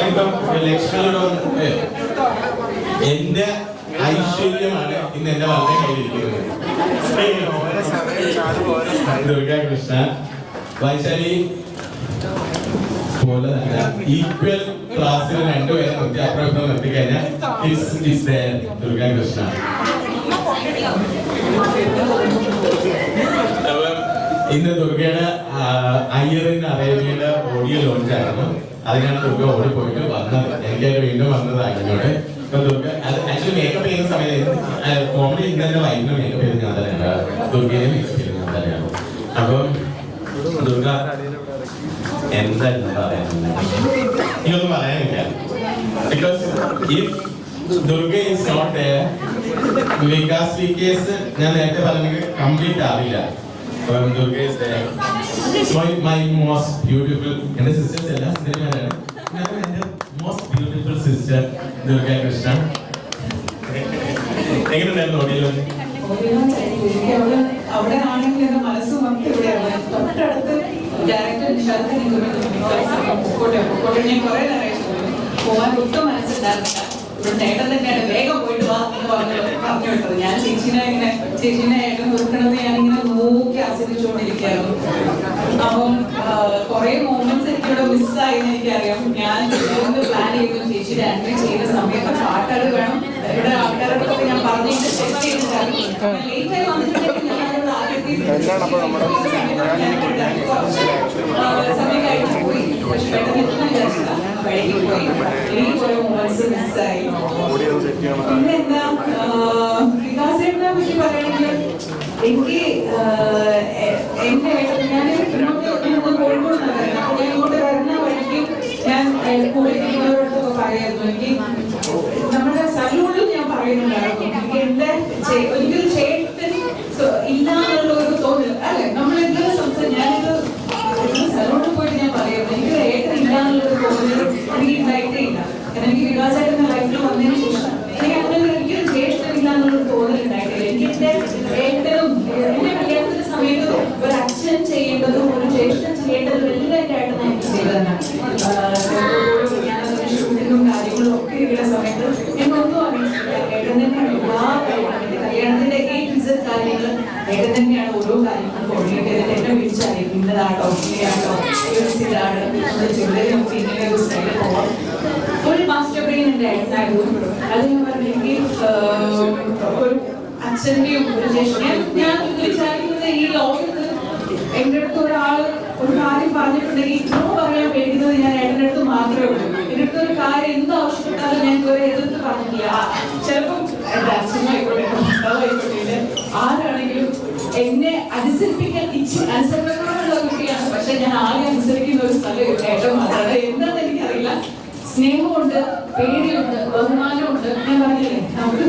ഞാനിപ്പം ലക്ഷ്മിയോട് എന്റെ ഐശ്വര്യമാണ് ഇന്ന് എന്റെ വളരെ കയ്യിലിരിക്കുന്നത്. ദുർഗാകൃഷ്ണ വൈശാലി പോലെ തന്നെ ഈക്വൽ ക്ലാസ്സിൽ രണ്ടുപേരെ നിർത്തി അപ്പുറം നിർത്തി കഴിഞ്ഞാൽ ദുർഗാകൃഷ്ണ. ഇന്ന് ദുർഗയുടെ അയ്യറിന്റെ അറേബ്യയുടെ ഓഡിയോ ലോഞ്ച് ആയിരുന്നു. അതിനാണ് ദുർഗ ഓടിപ്പോയിട്ട് വന്നത്. എനിക്ക് വീണ്ടും വന്നത് അതിനോട്. ദുർഗ അത് ആക്ച്വലി മേക്കപ്പ് ചെയ്യുന്ന സമയത്ത് കോമഡി ഇന്ന് തന്നെ വൈകുന്നേരം മേക്കപ്പ് ചെയ്ത് ഞാൻ തന്നെയാണ്. ദുർഗയെ മേക്കപ്പ് ചെയ്ത് ഞാൻ തന്നെയാണ്. അപ്പം ദുർഗ എന്തായിരുന്നു പറയാനുള്ളത്? ഇതൊന്നും പറയാനില്ല. Because if Durga is not there, വികാസ് വി കേസ് ഞാൻ നേരത്തെ പറഞ്ഞത് കംപ്ലീറ്റ് ആവില്ല. Durga is there. My most beautiful, എന്റെ സിസ്റ്റേഴ്സ് എല്ലാം സിനിമയാണ്. എന്റെ മോസ്റ്റ് ബ്യൂട്ടിഫുൾ സിസ്റ്റർ ദുർഗാകൃഷ്ണ. എങ്ങനെയുണ്ടായിരുന്നു ഓഡിയോ? അവിടെ ആണെങ്കിൽ എന്റെ മനസ്സ് മൊത്തം ഇവിടെയാണ്. തൊട്ടടുത്ത് ഡയറക്ടർ ഞാൻ കുറെ നേരം പോകാൻ ഒട്ടും മനസ്സിലായിരുന്നില്ല. ഇവിടെ നേട്ടം തന്നെയാണ്, വേഗം പോയിട്ട് വാ എന്ന് പറഞ്ഞു വിട്ടത്. ഞാൻ ചേച്ചീനെ ഏട്ടൻ കൊടുക്കണമെന്ന് ഞാനിങ്ങനെ നോക്കി ആസ്വദിച്ചുകൊണ്ടിരിക്കുകയായിരുന്നു. അപ്പം കുറെ മോമെന്റ്സ് എനിക്കിവിടെ മിസ്സായെന്ന് എനിക്കറിയാം. ഞാൻ പ്ലാൻ ചെയ്തു ചേച്ചിയുടെ ആക്ടിങ് ചെയ്യുന്ന സമയത്ത് പാട്ടുകൾ വേണം. ഇവിടെ ആൾക്കാരോടൊക്കെ ഞാൻ പറഞ്ഞിട്ട് സെറ്റ് ചെയ്തിട്ടാണ് ലേറ്റായി വന്നിട്ടുണ്ടെങ്കിൽ ഞാനിവിടെ ആദ്യത്തെ സമയം കഴിഞ്ഞ് പോയി. പക്ഷെ പെട്ടെന്ന് വിചാരിച്ചില്ല, വൈകി പോയി. എനിക്ക് കുറെ മോമെന്റ്സ് മിസ്സായി. പിന്നെന്താ വികാസേട്ടനെ പറ്റി പറയുകയാണെങ്കിൽ എനിക്ക് എന്റെ ഞാൻ കോഴിക്കോട് നഗരം കോഴിക്കോട് വരുന്ന വഴിക്ക് ഞാൻ കോഴിക്കോടൊക്കെ പറയായിരുന്നു. എനിക്ക് നമ്മുടെ സലൂണിൽ ഞാൻ പറയുന്നുണ്ടായിരുന്നു, എനിക്ക് എന്റെ ഒരിക്കലും ചേട്ടൻ ഇല്ല എന്നുള്ള ഒരു തോന്നൽ അല്ലെ. നമ്മളെന്തെങ്കിലും സംസാരിച്ചു ഞാനിത് സലൂണിൽ പോയിട്ട് ഞാൻ പറയുന്നത് എനിക്ക് ഏട്ടൻ ഇല്ല എന്നുള്ളൊരു തോന്നൽ എനിക്ക് ഉണ്ടായിട്ടേ ഇല്ല. കാരണം എനിക്ക് വികാസേട്ടന്റെ ലൈഫിൽ വന്നതിന് ശേഷം എനിക്ക് അങ്ങനെ ഒരിക്കലും ജ്യേഷ്ഠനില്ല എന്നുള്ളൊരു തോന്നൽ ഉണ്ടായിട്ടില്ല. എനിക്ക് എന്റെ ഏട്ടനും എന്റെ കല്യാണത്തിന്റെ സമയത്ത് ഒരു അച്ഛൻ ചെയ്യേണ്ടതും ഒരു ജ്യേഷ്ഠൻ ചെയ്യേണ്ടതും എല്ലാം എന്റെ ഏട്ടൻ എനിക്ക് ചെയ്തതാണ്. ഷൂട്ടിങ്ങും കാര്യങ്ങളും ഒക്കെ ഇരിക്കുന്ന സമയത്ത് എനിക്കൊന്നും അറിയിച്ചില്ല. ഏട്ടൻ തന്നെയാണ് എല്ലാ കാര്യങ്ങളും, എന്റെ കല്യാണത്തിന്റെ കാര്യങ്ങൾ ഏട്ടൻ തന്നെയാണ് ഓരോ കാര്യങ്ങളും കോർഡിനേറ്റ് ചെയ്തിട്ട് എന്നെ വിളിച്ചറിയും. ഇന്നതാട്ടോ ഇങ്ങനെയാട്ടോ ഇതാണ് ജ്വല്ലറി നമുക്ക് ഇങ്ങനെ ഒരു സ്റ്റൈലിൽ പോവാം. ഫുൾ മാസ്റ്റർ ബ്രെയിൻ എന്റെ ഏട്ടനായിരുന്നു. അത് ഞാൻ പറഞ്ഞെങ്കിൽ ഒരു അച്ഛന്റെയും ഒരു ജ്യേഷ്ഠൻ ഞാൻ വിചാരിക്കുന്നത് ഈ ലോകത്ത് എന്റെ അടുത്ത് ഒരാള് ഒരു കാര്യം പറഞ്ഞിട്ടുണ്ടെങ്കിൽ ഇത്രോ പറയാൻ വേണ്ടുന്നത് ഞാൻ ഏട്ടൻ്റെ അടുത്ത് മാത്രമേ ഉള്ളൂ. എന്റെ അടുത്ത് ഒരു കാര്യം എന്ത് ആവശ്യപ്പെട്ടാലും ഞാൻ ഇതുവരെ എതിർത്ത് പറഞ്ഞില്ല. ചിലപ്പം എന്റെ അച്ഛനായിക്കോട്ടെ ഭർത്താവായിക്കോട്ടെ ആരാണെങ്കിലും എന്നെ അനുസരിപ്പിക്കാൻ അനുസരണമുള്ള കുട്ടിയാണ്. പക്ഷെ ഞാൻ ആകെ അനുസരിക്കുന്ന ഒരു സ്ഥലം ഏട്ടൻ മാത്രമാണ്. എന്താണെന്ന് എനിക്കറിയില്ല. സ്നേഹമുണ്ട്, പേടിയുണ്ട്, ബഹുമാനമുണ്ട്. ഞാൻ പറഞ്ഞില്ലേ നമുക്ക്